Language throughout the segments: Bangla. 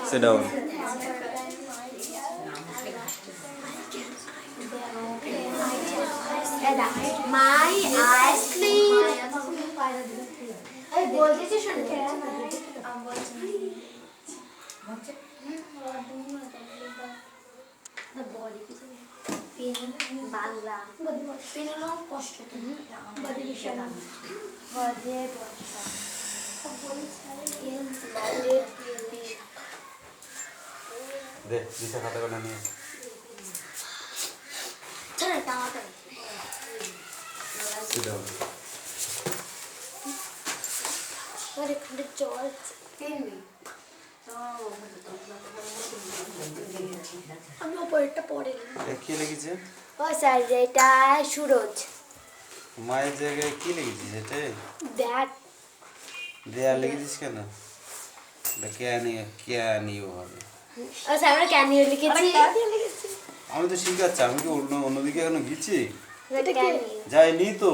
Sit down. My eyes clean. Bangla দে দিশা খাতা করে নিয়ে Sit down. আমি ওপরটা পড়ে কি লিখেছে ও স্যার এটা সুরজ মায়ের জায়গায় কি লিখেছিস এটা দ্যাট দেয়া লিখেছিস কেন ক্যানিও হবে ও স্যার আমরা ক্যানিও লিখেছি আমি তো শিখাচ্ছি আমি কি অন্যদিকে এখনো গেছি এটা ক্যানিও যাইনি তো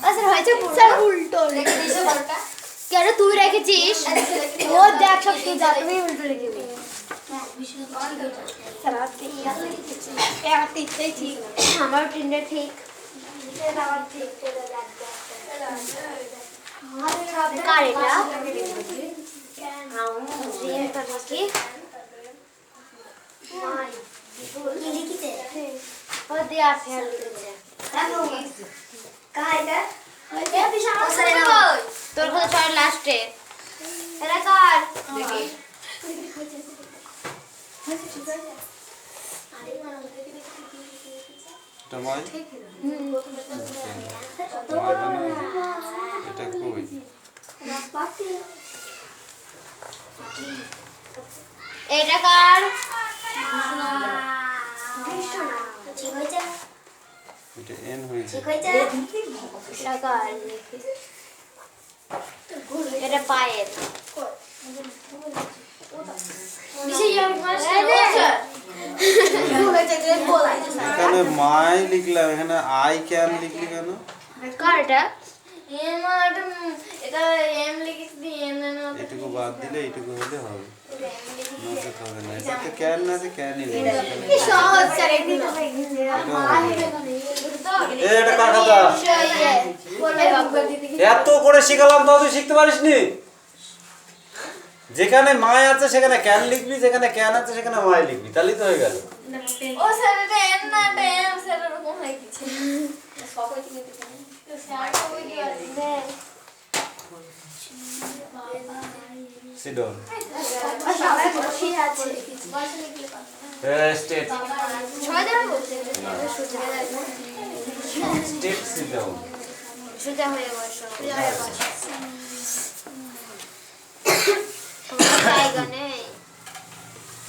ও স্যার হয়েছে স্যার উল্টো লিখে দিয়েছো কেন তুই রেখেছিস ও দেখ সব তুই যা তুমি উল্টো লিখে দিবি আমার প্রিন্টে ঠিক কার এটা তোর কথা ছয় লাস্টে এরা কার টমাই এটা কই এটা কার এটা এন হয়েছে এটা কার এটা পায়ের এখানে মাই লিখলাম এখানে আই ক্যান লিখলি কেন কার এটা এটুকু বাদ দিলে এইটুকু হলে হবে নচেত হবে না এটা তো ক্যান না আছে ক্যানই এটা কার খাতা এত করে শিখালাম তাও তুই শিখতে পারিস নি যেখানে মায় আছে সেখানে ক্যান লিখবি যেখানে ক্যান আছে সেখানে মায় লিখবি তাহলেই তো হয়ে গেল ও স্যার এটা এন না এটা এম স্যার এরকম হয়ে গেছে সবাই কি নিতে পারে তো স্যার কই গেছে Sit down. সবাই বসে আছে State. ছয় জন বলতে State, sit down. সোজা হয়ে বসো জায়গা নেই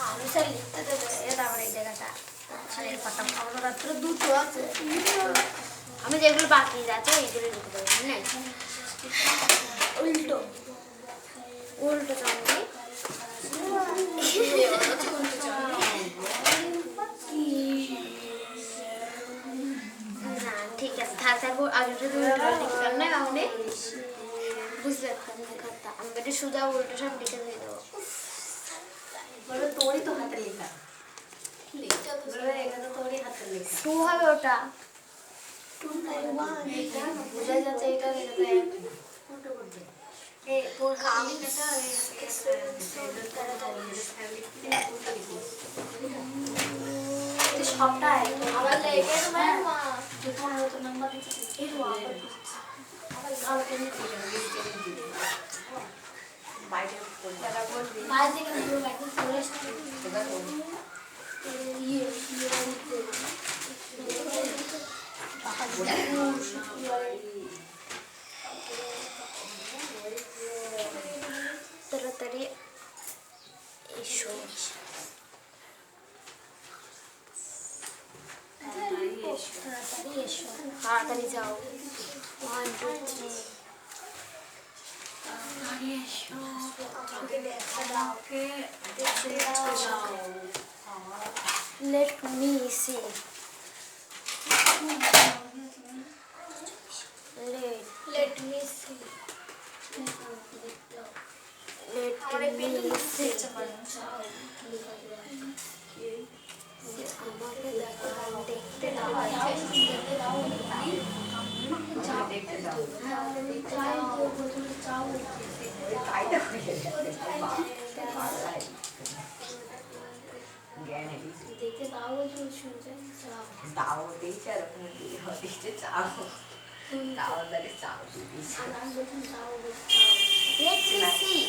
আমি স্যার লিখতে দেবো এটা আমার এই জায়গাটা দুটো আছে আমি যেগুলো বাকি আছে এইগুলো লিখতে দেবো না উল্টো উল্টো চামড়ি না ঠিক আছে থাক থাকবো আগে যদি উল্টো লিখতাম না তাহলে বুঝতে পারতাম আমি এটা সোজা উল্টো সব লিখে দিয়ে দেবো তোরই তো হাতে লেখা টু হবে ওটা বোঝা যাচ্ছে এটা সবটাই আবার লেখের মা যখন হতো নাম্বার এই বাইরে থেকে পুরো বাইরে চলে আসছে তাড়াতাড়ি এসো তাড়াতাড়ি যাও 1 2 3 Let me see. Let me see. Let me see. দেখতে দাও তো শুনতে চাও দাও দিয়েছে আর কোনো দিয়ে দিয়েছে চাও দাও দাঁড়ে চাও দিয়েছে আর যখন চাও Let me see.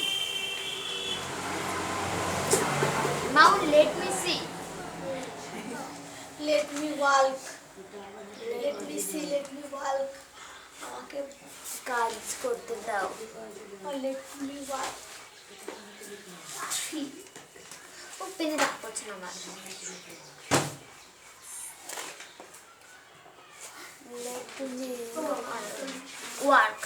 Mount, let me see. let me walk let me see let me walk আমাকে কাজ করতে দাও। let me walk ও পেনে রাখ করছে না আমার। Let me work.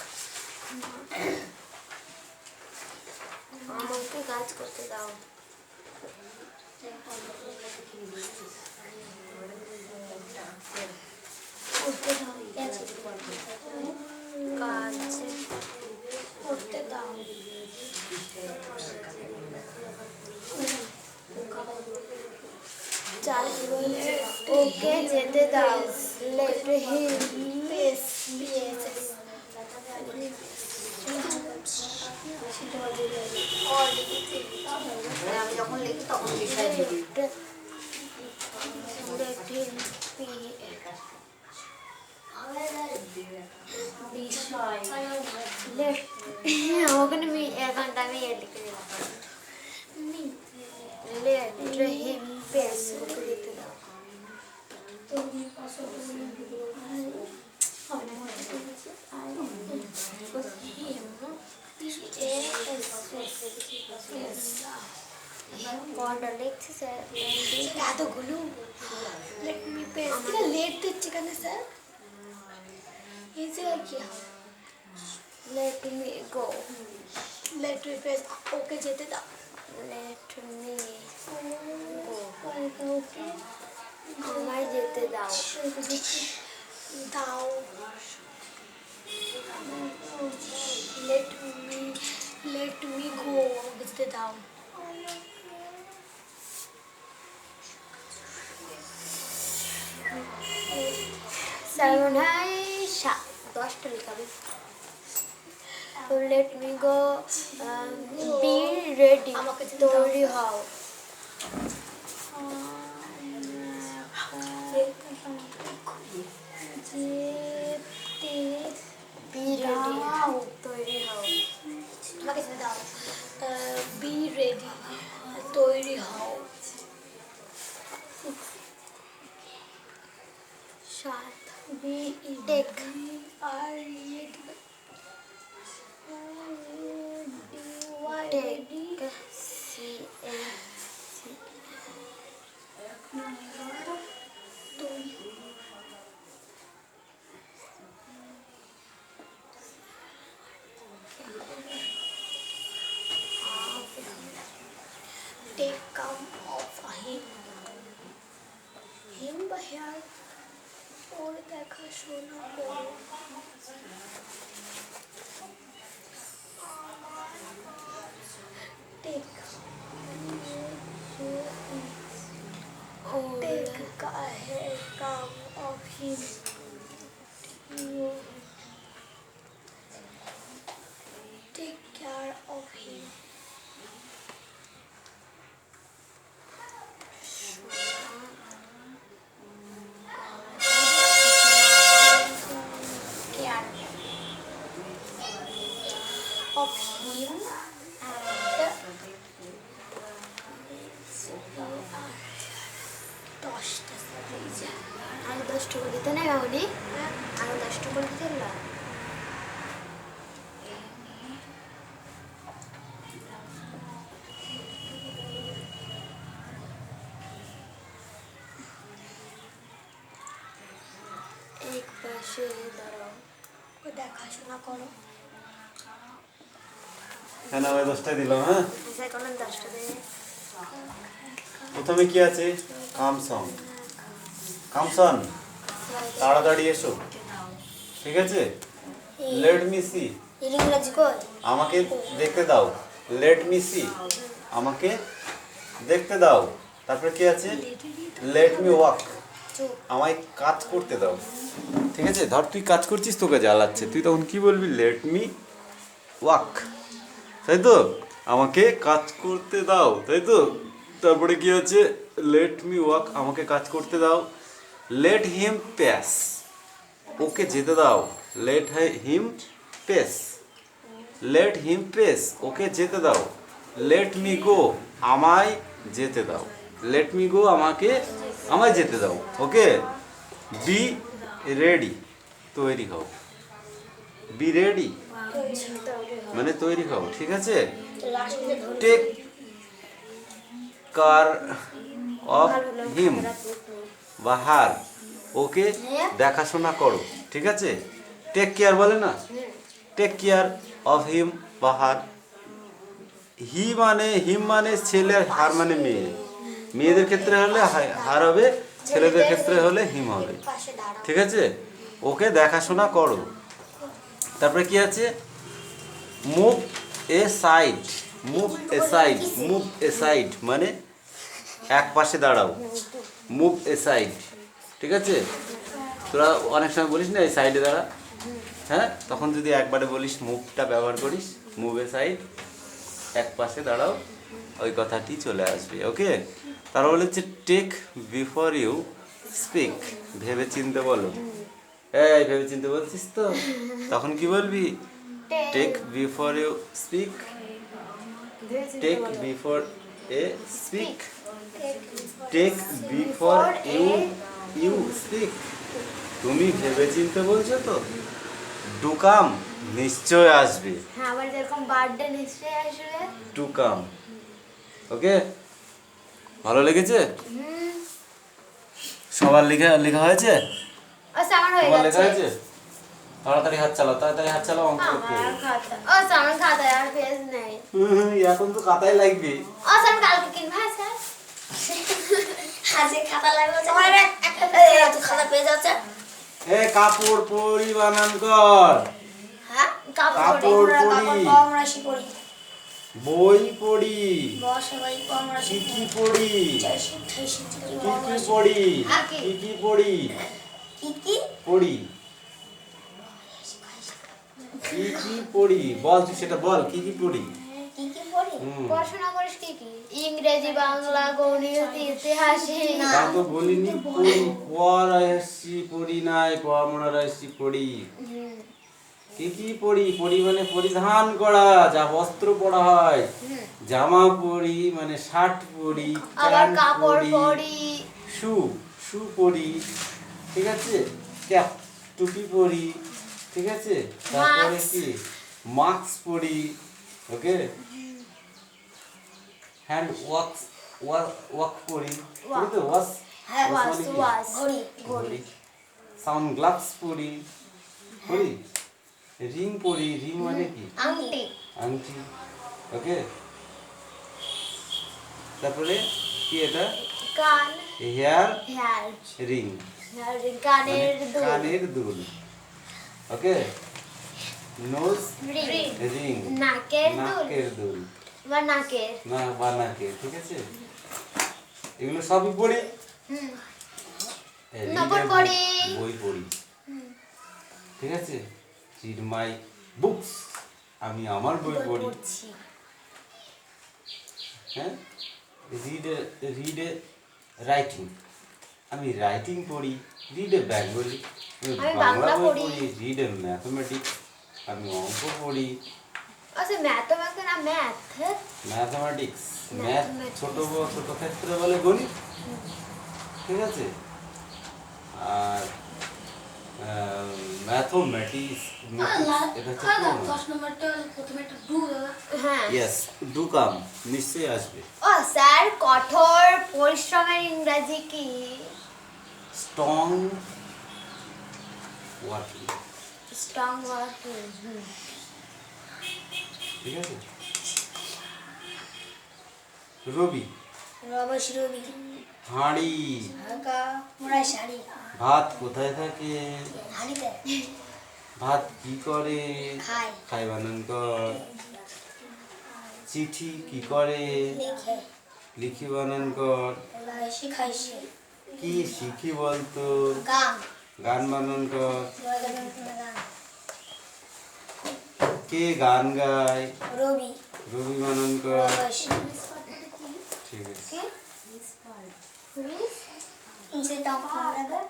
আমাকে কাজ করতে দাও। করতে দাও কাজ করতে দাও ওকে যেতে দাও। Let him yes yes আমি যখন লিখি তখন বিষয় দিই let him be বিষয় let ওখানে আমি 1 ঘন্টা আমি লিখে দিলাম। let him pass ওকে যেতে দাও। কোনটা লিখছি স্যার? এতগুলো লেট মি পেস এটা লেট দিচ্ছে কেন স্যার এই জায়গায় কি let me go. Let me pass ওকে যেতে দাও let me ওকে আমায় যেতে দাও। দাও লেট মি গো যেতে দাও স্যার মনে হয় 10টা লিখাবে। তো let me go. be ready. আমাকে যেতে দাও। তৈরি হও। be ready. তৈরি হও। আমাকে যেতে দাও বি রেডি তৈরি হও 7 বি টেক আর take ready take come of him বা হেয়ার ওর দেখাশোনা করো take come of him take care of him of him আর 10টা করে দিতে না বাবুনি? আর 10টা করে দিতে না? এক পাশে দাঁড়াও। দেখাশোনা করো হ্যাঁ না, ওই 10টা দিলাম। হ্যাঁ, স্যার কোন 10টা দেবে? প্রথমে কি আছে? কামসং কামসন, তাড়াতাড়ি এসো। ঠিক আছে, লেট মি সি ইংরেজি কই? আমাকে দেখতে দাও। লেট মি সি আমাকে দেখতে দাও। তারপরে কি আছে? লেট মি ওয়াক আমায় কাজ করতে দাও, ঠিক আছে? ধর তুই কাজ করছিস, তোকে জ্বালাচ্ছে, তুই তখন কি বলবি? লেট মি ওয়াক, তাই তো? আমাকে কাজ করতে দাও, তাই তো? তারপরে কি আছে? লেট মি ওয়াক, আমাকে কাজ করতে দাও। লেট হিম প্যাস, ওকে যেতে দাও। Let him pass, let him pass, ওকে যেতে দাও। লেট মি গো, আমায় যেতে দাও। লেট মি গো, আমায় যেতে দাও। ওকে। বি রেডি, তৈরি হও। বি রেডি মানে তৈরি হও, ঠিক আছে? টেক কার অফ হিম বা হার, ওকে দেখাশোনা করো, ঠিক আছে? টেক কেয়ার বলে না, টেক কেয়ার অফ হিম বা হার। হিম মানে ছেলে, আর হার মানে মেয়ে। মেয়েদের ক্ষেত্রে হলে হার হবে, ছেলেদের ক্ষেত্রে হলে হিম হবে, ঠিক আছে? ওকে দেখাশোনা করো। তারপরে কি আছে? মুভ এ সাইড, মুভ এ সাইড, মুভ এ সাইড মানে এক পাশে দাঁড়াও। মুভ এ সাইড, ঠিক আছে? তোরা অনেক সময় বলিস না এই সাইডে দাঁড়া, হ্যাঁ? তখন যদি একবারে বলিস, মুভটা ব্যবহার করিস, মুভ এ সাইড, এক পাশে দাঁড়াও, ওই কথাটি চলে আসবে। ওকে। তারপর হচ্ছে টেক বিফোর ইউ স্পিক, ভেবে চিনতে বলো। এই ভেবে চিনতে বলছিস তো, তখন কি বলবি? Take before you speak, take before a speak, take before you speak. তুমি ভেবে চিনতে বলছো তো? ডু কাম, নিশ্চয় আসবে। হ্যাঁ, আমার যেরকম বার্থডে নিশ্চয়ই আসবে। To come. ওকে, ভালো লেগেছে? সবার লেখা হয়েছে? আচ্ছা, আমার হয়ে তোমার লেখা গেছে। হয়েছে? তাড়াতাড়ি হাত চালাও, তাড়াতাড়ি হাত চালাও, অঙ্ক করতে আমার হবে। খাতা, আচ্ছা আমার খাতায় আর পেজ নেই। এখন তো খাতায় লাগবে। আচ্ছা আমি কালকে কিনবো। হ্যাঁ স্যার, আজকে খাতা লাগবে, তোমার একটা পেজ, খাতা পেজ আছে। কাপড় পরি বানান কর। হ্যাঁ, কাপড় পরি, কম রাশি পড়ি, বই পড়ি, বসে ভাই কম রাশি কি পড়ি, কি পড়ি, কি? কি পড়ি, কি পড়ি, কি পড়ি, বল তুই সেটা বল, কি পড়ি? কি পড়ি? পড়াশোনা করিস কি কি? ইংরেজি, বাংলা, গণিত, ইতিহাস। তা তো বলিনি পড়ি, পড়া এসছি পড়ি নাই, পড়া এসছি পড়ি। কি পড়ি? পড়ি মানে পরিধান করা, যা বস্ত্র পরা হয়। জামা পরি মানে শার্ট পরি, আবার প্যান্ট কাপড় পরি, পরি, শু পরি, ঠিক আছে? ক্যাপ, টুপি পরি, ঠিক আছে? তারপরে মাস্ক। কি? মাস্ক পরি। ওকে। হ্যান্ড ওয়াক পরি, পরি তো? ওয়াশ, হ্যাঁ, ওয়াশ মানে কি? ওয়াশ, ঘড়ি। সানগ্লাস পরি, পরি। রিং পরি, রিং মানে কি? আংটি, আংটি। ওকে। তারপরে কি এটা? কান, হেয়ার হেয়ার, রিং, কানের দুল, কানের দুল। ওকে। নোজ রিং, রিং, নাকের দুল নাকের দুল, বা নাকের। না বা নাকের, ঠিক আছে? এগুলো সবই পড়ি। নবর পড়ি, বই পড়ি, ঠিক আছে? রিড মাই বুকস, আমি আমার বই পড়ি। হ্যাঁ। রিড এ রাইটিং, আমি রাইটিং পড়ি। রিড এ বেঙ্গলি, আমি আমি বাংলা বাংলা বই পড়ি। পড়ি। রিড এ ম্যাথমেটিক্স, আমি অঙ্ক পড়ি। আচ্ছা ম্যাথমেটিক্স না ম্যাথমেটিক্স, ম্যাথ ছোট ক্ষেত্রে বলে গণিত, ঠিক আছে? আর ম্যাথমেটিক্স, এটা হচ্ছে পূর্ণ। 10 নম্বরটা প্রথমে একটা ডু দাদা। হ্যাঁ। ইয়েস, ডু কাম, নিশ্চয়ই আসবে। ও স্যার, কঠোর পরিশ্রমের ইংরেজি কি? Strong working, strong working. ঠিক আছে? রবি, রবি, হাঁড়ি, হালকা মোড়াই শাড়ি, ভাত কোথায় থাকে? হাড়িতে ভাত কি করে? খায়, খাই বানান কর। চিঠি কি করে? লিখে, লিখি বানান কর। শিখাইছে, কি শিখি বলতো? গান গান বানান কর। কে গান গায়? রবি রবি বানান কর। রমেশ ঠিক আছে। যেটা আপনাদের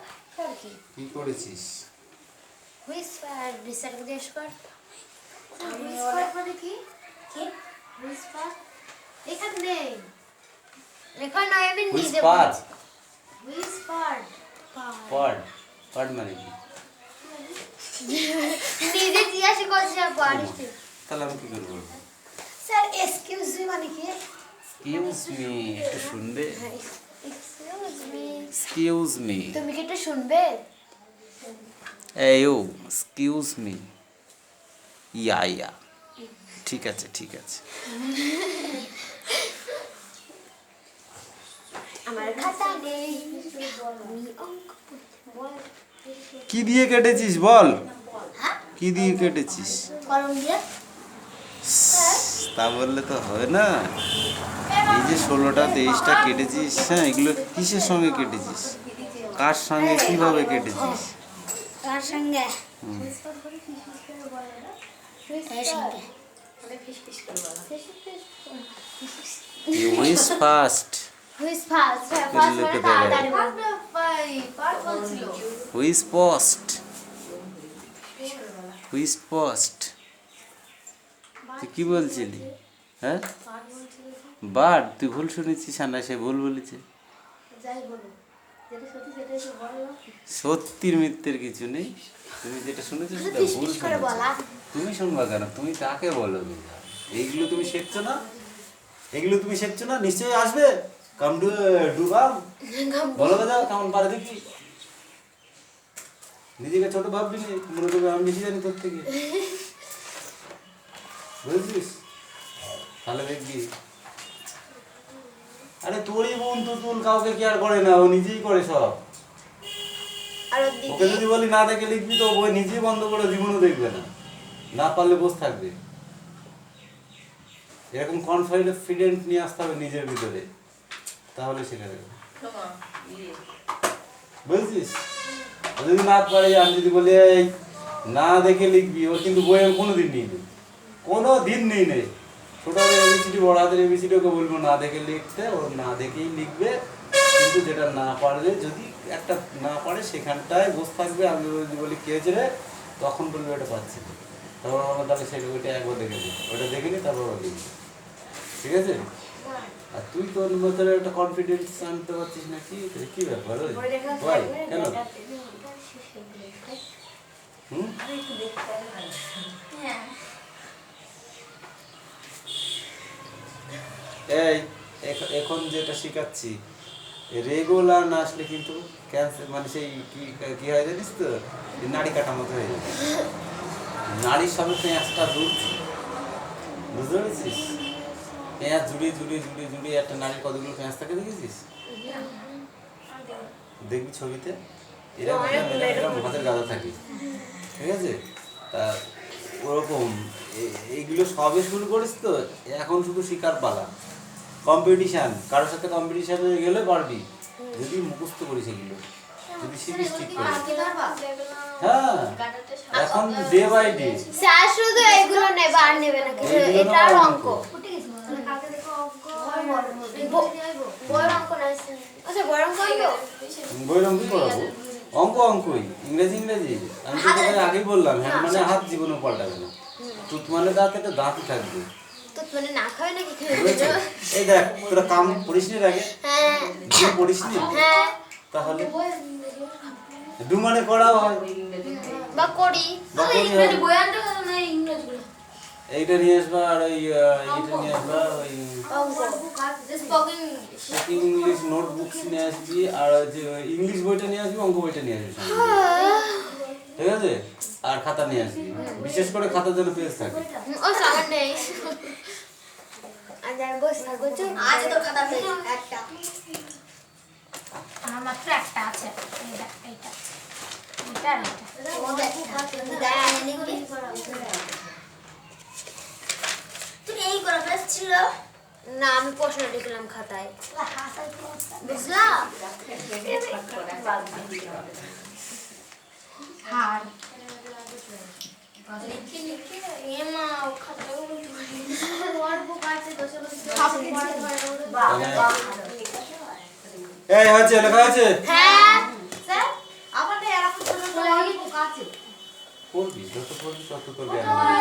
কি কি করেছিস? হুইসপার রিসার্চ জিজ্ঞেস কর। হুইসপার মানে কি কি হুইসপার এখানে নেই লেখা নয়, আমি নিজে হুইসপার। হুইসপার পার্ড। পার্ড মানে কি? নিজে জিজ্ঞাসা করছি আর পারিস তুই। তাহলে আমি কি করবো? স্যার এক্সকিউজ মি মানে কি এক্সকিউজ মি, একটু শুনবে? Excuse me, excuse me. তুমি কি একটু শুনবে? এই ও এক্সকিউজ মি। ইয়া ইয়া, ঠিক আছে ঠিক আছে। আমার খাতা নেই। কি দিয়ে কেটেছিস বল? কি দিয়ে কেটেছিস? কলম দিয়ে তা বললে তো হবে না। এই যে 16টা 23টা কেটেছিস, হ্যাঁ, এগুলো কিসের সঙ্গে কেটেছিস? কার সঙ্গে কিভাবে কেটেছিস? কার সঙ্গে হুম। এর সঙ্গে হুইজ ফার্স্ট? হুইস ফাস্ট, লিখে ফাস্ট মানে দেবে। তাড়াতাড়ি বলছিল। Who's post? Who's post? তুই কি বলছিলি? হ্যাঁ, বার্ড। তুই ভুল শুনেছিস, না সে ভুল বলেছে। যাই বলো, যেটা সত্যি সেটা একটু বলো। সত্যির মিথ্যের কিছু নেই। তুমি যেটা শুনেছো সেটা ভুল ফিস করে শুনেছো। বলা। তুমি শুনবা কেন? তুমি কাকে বলো? এইগুলো তুমি শিখছো না? এগুলো তুমি শিখছো না? নিশ্চয়ই আসবে। কাম টু ডুবাম। বলো তো, যাও কেমন পারে দেখি। নিজেকে ছোট ভাববি না, মনে করবে আমি বেশি জানি তোর থেকে। বুঝেছিস? তাহলে দেখবি। আরে তোরই বোন তুতুল কাউকে কেয়ার করে না, ও নিজেই করে সব। আর ওকে যদি বলি না দেখে লিখবি, তো বই নিজেই বন্ধ করে জীবনও দেখবে না, না পারলে বসে থাকবে। এরকম কনফিডেন্ট নিয়ে আসতে হবে নিজের ভিতরে, তাহলে শেখা যাবে। বুঝছিস? ও যদি না পারে, আমি যদি বলি এই না দেখে লিখবি, ওর কিন্তু বইয়ে কোনোদিন নেই, কোনোদিন নেই। ছোট হাতের এবিসিডি, বড় হাতের এবিসিডি ওকে বলবো না দেখে লিখতে, ও না দেখেই লিখবে। কিন্তু যেটা না পারলে, যদি একটা না পারে সেখানটায় বসে থাকবে। আমি যদি বলি কে হয়েছে রে, তখন বলবে এটা পাচ্ছি না। তারপর আমরা তাহলে সেটা ওইটা একবার দেখে নিই, ওইটা দেখে নিই, তারপর ওটা লিখবি। ঠিক আছে? আর তুই তোর মধ্যে একটা কনফিডেন্স আনতে পারছিস না, কি ব্যাপার? ওই ভাই কেন? হুম? এই এখন যেটা শেখাচ্ছি, রেগুলার না আসলে কিন্তু ক্যান্সার, মানে সেই কি হয় জানিস তো, নাড়ি কাটা মতো হয়ে যাবে। নাড়ির সঙ্গে পেঁয়াজটা জুড়ছি, বুঝতে পেরেছিস? পেঁয়াজ জুড়িয়ে একটা নাড়ির কতগুলো পেঁয়াজ থাকে দেখেছিস? দেখবি ছবিতে এরকম এরকম হাতের গাদা থাকে, ঠিক আছে? তা ওরকম এইগুলো সবে শুরু করিস তো, এখন শুধু শিকার পালা। কম্পিটিশান, কারোর সাথে কম্পিটিশানে গেলে পারবি, যদি মুখস্থ করিস এগুলো, যদি শিখিস ঠিক করে। হ্যাঁ, এখন ডে বাই ডে। স্যার শুধু এগুলো নেবে আর নেবে না কিছু, এটা আর অঙ্ক। বড় অঙ্ক না, আচ্ছা বড় অঙ্ক আইবো। বইয়ের অঙ্কই করাবো, অঙ্কই, ইংরেজি। আমি তো তোকে আগেই বললাম, হ্যাঁ মানে হাত জীবনে পাল্টাবে না, তুত মানে দাঁত, একটা দাঁতই থাকবে। তো মানে না খাবে নাকি খেয়ে বুঝেছো? এই দেখ, তোরা কাম পড়িস নি আগে? হ্যাঁ তুই পড়িস নি? হ্যাঁ, তাহলে ডু মানে করা হয়, বা করি। বা করি হয়। বই আনতে হবে না ইংরেজি। এইটা নিয়ে আসবা, আর ওই এইটা নিয়ে আসবা, ওই স্পোকেন ইংলিশ নোটবুকস নিয়ে আসবি, আর যে ইংলিশ বইটা নিয়ে আসবি, অঙ্ক বইটা নিয়ে আসবি সঙ্গে। ঠিক আছে? আর খাতা নিয়ে আসবি, বিশেষ করে খাতা যেন পেজ থাকে। ও সামান নেই। আজ আর বস থাকবো তো। আজ তোর খাতা পেজ একটা আমার মাত্র একটা আছে, এইটা এইটা এইটা আর এইটা। তুই এই করা পেজ ছিল না আমি প্রশ্ন লিখলাম খাতায় বুঝলা হার লিখে লিখে এমা ও খাতাটা উল্টো করে ওর বুক আছে তো সব এই হচ্ছে লেখা আছে হ্যাঁ স্যার আমাদের এরকম ছোট ছোট বুক আছে পড়বি যত পড়বি তত তোর জ্ঞান হবে।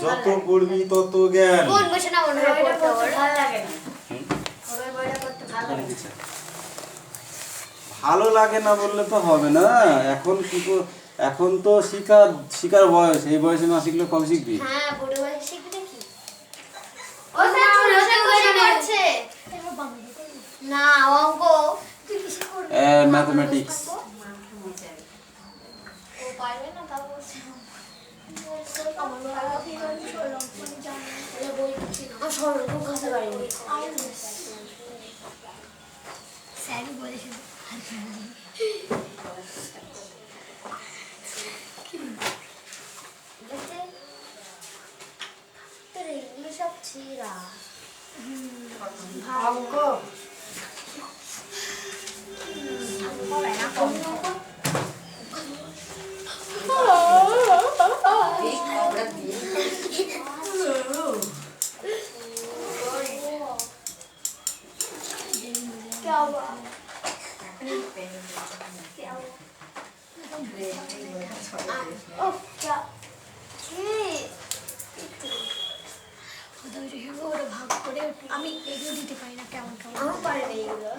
যত পড়বি তত জ্ঞান কোন বসে না মনে হয় পড়তে ওর ভালো লাগে না ওই বইটা করতে ভালো লাগে না। ভালো লাগে না বললে তো হবে না। এখন কি এখন তো শিকার বয়স, এই বয়সে না শিখলে কবে শিখবি? হ্যাঁ বুড়ো বয়সে শিখবে কি ও স্যার ছোট ছোট করছে না অঙ্ক তুই কিসে করবি ম্যাথমেটিক্স। ও পারবে না তা বলছে আমার সরল বুঝতে পারিনি স্যারই বলেছিল তোর এগুলো সব ছিঁড়া অঙ্ক এই খবরটা দিয়ে क्या हुआ ओह क्या ওরা ভাগ করে আমি এগুলো দিতে পারি না কেমন কেমন আমার পারে না এগুলো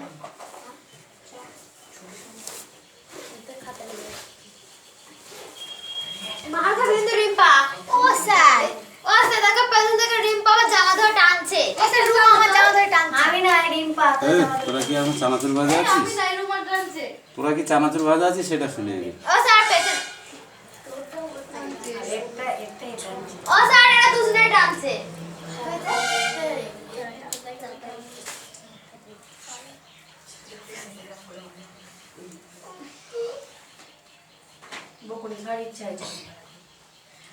মার খাবে কিন্তু রিম্পা ও স্যার দেখো পেছন থেকে রিম্পা আমার জামা ধরে টানছে ও স্যার রুমা আমার জামা ধরে টানছে আমি না রিম্পা এই, তোরা কি এখন চানাচুর ভাজা আমি আছিস? নাই রুমা টানছে তোরা কি চানাচুর ভাজা আছিস সেটা শুনে নে। ও স্যার পেছন একটা এটা ও স্যার এরা দুজনে টানছে বকুড়ি খাওয়ার ইচ্ছা হয়েছে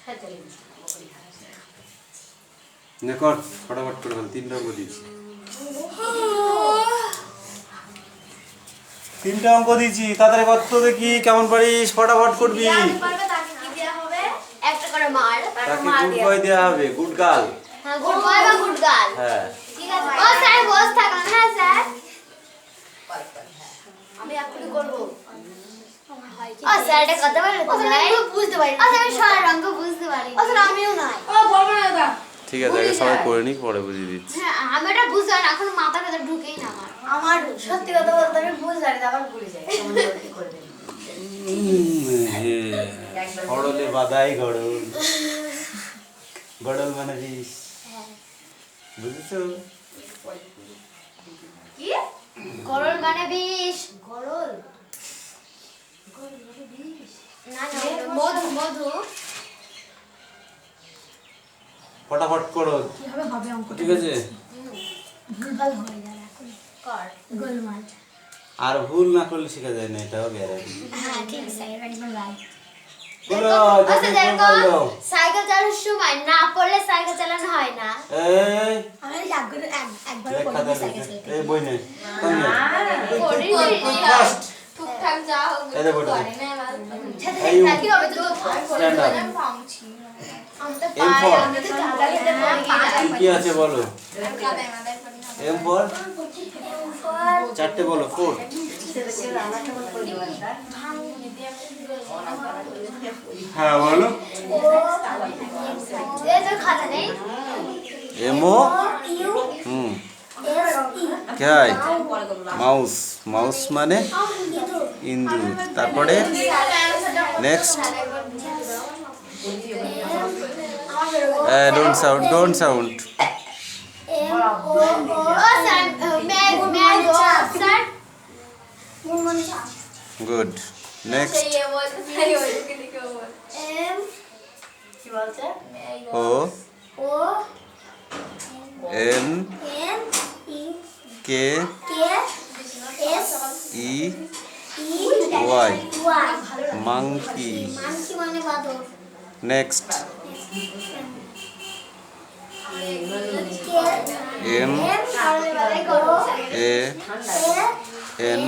হ্যাঁ চলে বকুড়ি খাওয়া নে কর ফটাফট করে ফেল, 3টা অঙ্ক দিয়েছি। 3টা অঙ্ক দিয়েছি, তাড়াতাড়ি কর তো দেখি কেমন পারিস, ফটাফট করবি। পারবে তাকে কি দেয়া হবে একটা করে মার তাকে গুড বয় দেওয়া হবে, গুড গার্ল। হ্যাঁ গুড বয় বা গুড গার্ল হ্যাঁ ঠিক আছে ও স্যার বস থাকুন হ্যাঁ স্যার আমি এখনই করব ও স্যার এটা কথা বলে তো স্যার আমি বুঝতে পারি ও স্যার আমি সারা রঙ বুঝতে পারি ও স্যার আমিও নাই ও বলবো না দাদা ঠিক আছে, আগে সবাই করে নিক, পরে বুঝিয়ে দিচ্ছি। হ্যাঁ আমি এটা বুঝতে পারি না, এখন মাথার ভেতর ঢুকেই না আমার আমার সত্যি কথা বলতে আমি বুঝতে পারি আবার ভুলে যাই কেমন করে কি করে দেব গড়লে বাদাই গড়ল, গড়ল মানে বিষ, বুঝেছো? কি গরল মানে বিষ গরল না না মধু মধু ফটাফট করো, কিভাবে হবে অঙ্ক ঠিক আছে? ভুলভাল হয়ে যায় এখন কর গোলমাল আর ভুল না করলে শেখা যায় না, এটাও গ্যারান্টি। হ্যাঁ ঠিক স্যার একদম রাইট বলো, যাকে আচ্ছা ভুল বললো। সাইকেল চালানোর সময় না পড়লে সাইকেল চালানো হয় না এই, আমি একবার লেখ খাতা সাইকেল লিখে। চালাতে এই বই নে, কোন নে? ফার্স্ট টুকটাক যা হোক এই দে বইটা দে। সাথে এই উ, কি হবে তো stand up. আমি তো M পাই for? আমি তো কাদাতে পড়ি কি কি আছে বলো? M for? 4টে বলো, 4। হ্যাঁ বলো। এই তো খাতা নেই এমো क्या है? মাউস, মাউস মানে ইন্দুর। তারপরে next, don't sound, don't sound. ও sir mango sir good. Next, M কি বলছে O O N M K K S E E Y, Y monkey. Monkey মানে বাদর next, K N A N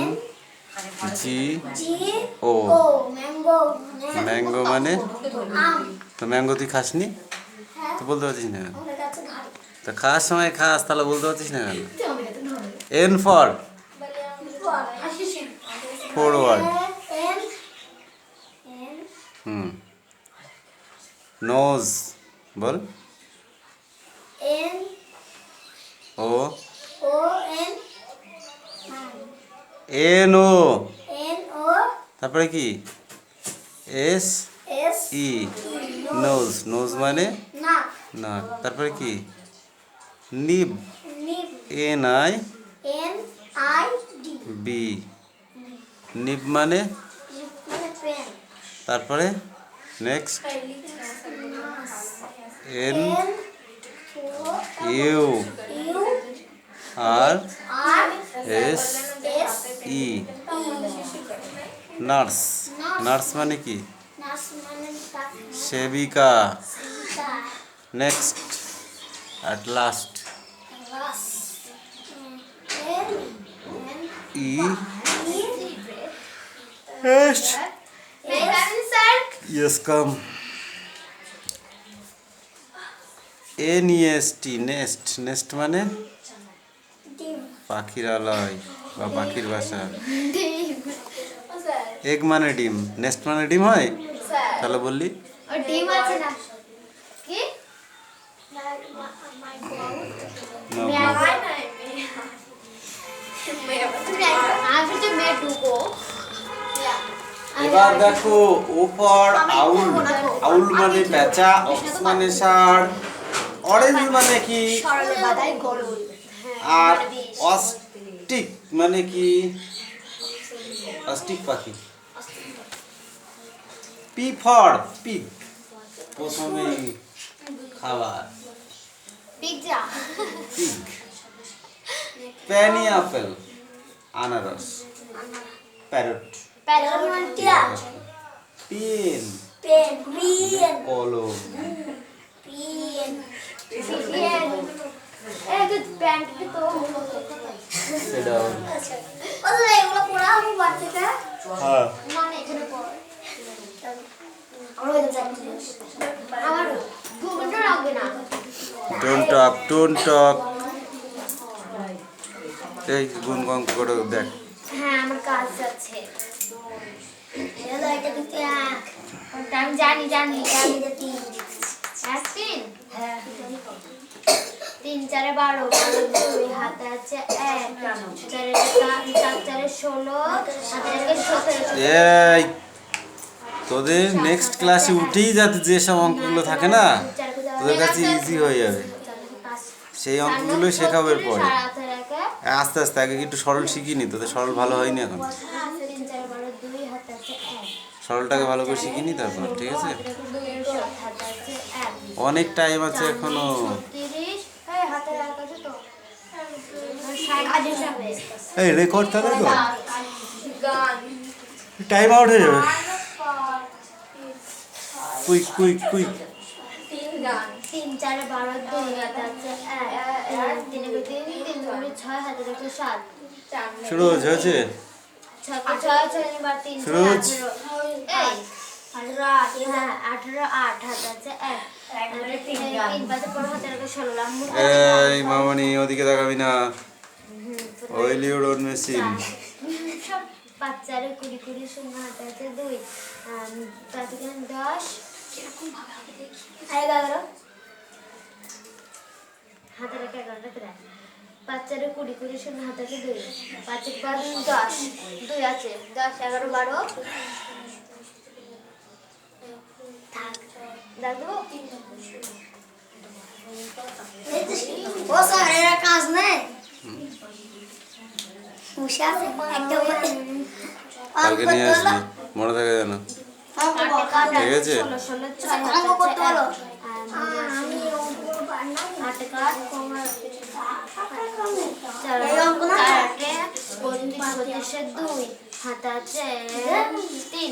G O. Mango মানে তো ম্যাঙ্গো তুই খাসনি তো বলতে পারছিস না কেন? তো খাওয়ার সময় খাস তাহলে বলতে পারছিস না কেন? N for forward. নোজ বল। ও এন ও। তারপরে কি? S E nose. নোজ মানে না। তারপরে কি? নিব এন আই বি। নিব মানে তারপরে next N U R S E nurse. Nurse মানে কি? সেবিকা। Next at last E S yes come NEST nest. Nest মানে পাখির আলয় বা পাখির বাসা। এগ মানে ডিম। নেস্ট মানে ডিম হয় তাহলে বললি ডিম আছে না কি আমি তো মে ডুবো। এবার দেখো ও ফর আউল। আউল মানে পেঁচা, অক্স মানে ষাঁড়, অরেঞ্জ মানে কি সরলে বাদাই গরুল। আর অস্টিক মানে কি? অস্টিক পাখি। পি ফর পিগ প্রথমে খাবার পিজ্জা পিগ। পেনি আপেল আনারস। প্যারট প্যারোটিয়া পেন কলম। এই তো প্যান্ট কি তো সেটাও এগুলো পড়া আমি বাড়ি থেকে হ্যাঁ। মানে এখানে পড় আমার ঘুমটা লাগবে না। Don't talk don't talk. এই গুনগন করে দেখ। হ্যাঁ আমার কাজ আছে। আমি জানি জানি এক তিন তিন চারে 12 2 হাতে আছে 1 চারে 4 চারে 16 হাতে আছে 17। এই তোদের নেক্সট ক্লাসে উঠেই যাতে যেসব অঙ্কগুলো থাকে না তোদের কাছে ইজি হয়ে যাবে, সেই অঙ্কগুলো শেখাবো এরপরে। আস্তে আস্তে আগে একটু সরল শিখিনি, তোদের সরল ভালো হয়নি এখন। সরলটাকে ভালো করে শিখিনি তারপর, ঠিক আছে? অনেক টাইম আছে এখনো। এই রেকর্ড থাকে তো, টাইম আউট হয়ে যাবে। Quick quick quick. 3 4 12 2 হাতে আছে 1 3 3 3 2 6 হাতে আছে 7। শুরু হয়েছে 6 6 6 বার 3 শুরু হচ্ছে। 18 8 হাতে আছে 1 3 বাজে পর হাতে আছে 16। এই মামনি ওদিকে তাকাবি না, অয়েল ইউর ওন মেশিন। 5 4 20 20 শূন্য হাতে আছে 2 তাতে 10 এরকম ভাবে হবে দেখি 11 হাতে রেখে 11 প্রায় 5 4 20 20 শূন্য হাতে আছে 2 5 5 10 2 আছে 10 11 12 থাক দাদু ও স্যার এর কাজ নেই মুশা একটা কালকে নিয়ে আসবি, মনে থাকে যেন, ঠিক আছে? দুই হাতে আছে 3